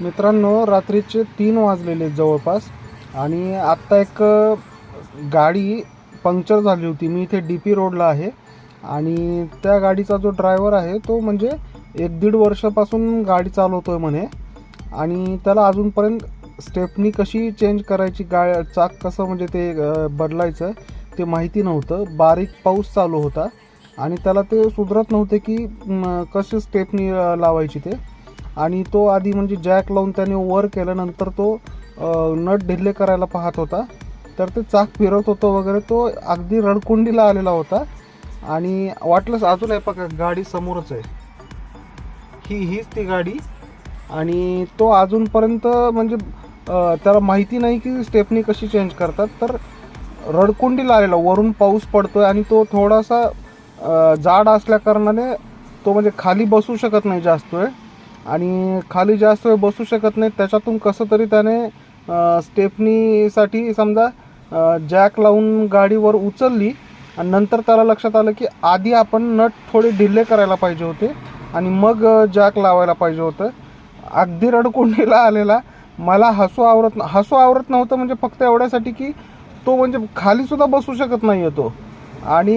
मित्रांनो, रात्रीचे 3 वाजलेले जवळपास आणि आत्ता एक गाडी पंक्चर झाली होती. मी इथे DP रोडला आहे आणि त्या गाडीचा जो ड्रायव्हर आहे तो म्हणजे 1-1.5 वर्षापासून गाडी चालवतोय म्हणे आणि त्याला अजूनपर्यंत स्टेपनी कशी चेंज करायची, चाक कसं म्हणजे ते बदलायचं ते माहिती नव्हतं. बारीक पाऊस चालू होता आणि त्याला ते सुधरत नव्हते की कशी स्टेपनी लावायची ते. आणि तो आधी म्हणजे जॅक लावून त्याने वर केल्यानंतर तो नट ढिल्ले करायला पाहत होता, तर ते चाक फिरत होतं वगैरे. तो अगदी रडकुंडीला आलेला होता आणि वाटलंच अजून आहे बघा, गाडी समोरच आहे, हीच ती गाडी. आणि तो अजूनपर्यंत म्हणजे त्याला माहिती नाही की स्टेपनी कशी चेंज करतात, तर रडकुंडीला आलेला. वरून पाऊस पडतोय आणि तो थोडासा जाड असल्याकारणाने तो म्हणजे खाली बसू शकत नाही जास्त वेळ, आणि खाली जास्त वेळ बसू शकत नाही. त्याच्यातून कसं तरी त्याने स्टेपनीसाठी समजा जॅक लावून गाडीवर उचलली आणि नंतर त्याला लक्षात आलं की आधी आपण नट थोडे ढिल्ले करायला पाहिजे होते आणि मग जॅक लावायला पाहिजे होतं. अगदी रडकुंडीला आलेला. मला हसू आवरत नव्हतं, म्हणजे फक्त एवढ्यासाठी की तो म्हणजे खालीसुद्धा बसू शकत नाही आहे तो. आणि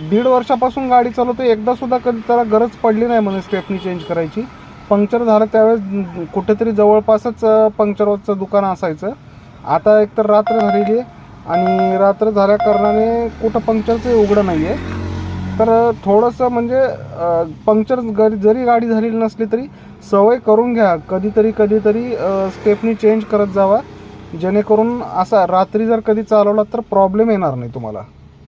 1.5 वर्षापासून गाडी चालवतो, एकदासुद्धा कधी त्याला गरज पडली नाही म्हणे स्टेपनी चेंज करायची. पंक्चर झालं त्यावेळेस कुठेतरी जवळपासच पंक्चरचं दुकान असायचं. आता एकतर रात्र झालेली आहे आणि रात्र झाल्या कारणाने कुठं पंक्चरचं उघडं नाही आहे. तर थोडंसं म्हणजे पंक्चर जरी गाडी झालेली नसली तरी सवय करून घ्या. कधीतरी स्टेपनी चेंज करत जावा, जेणेकरून असा रात्री जर कधी चालवला तर प्रॉब्लेम येणार नाही तुम्हाला.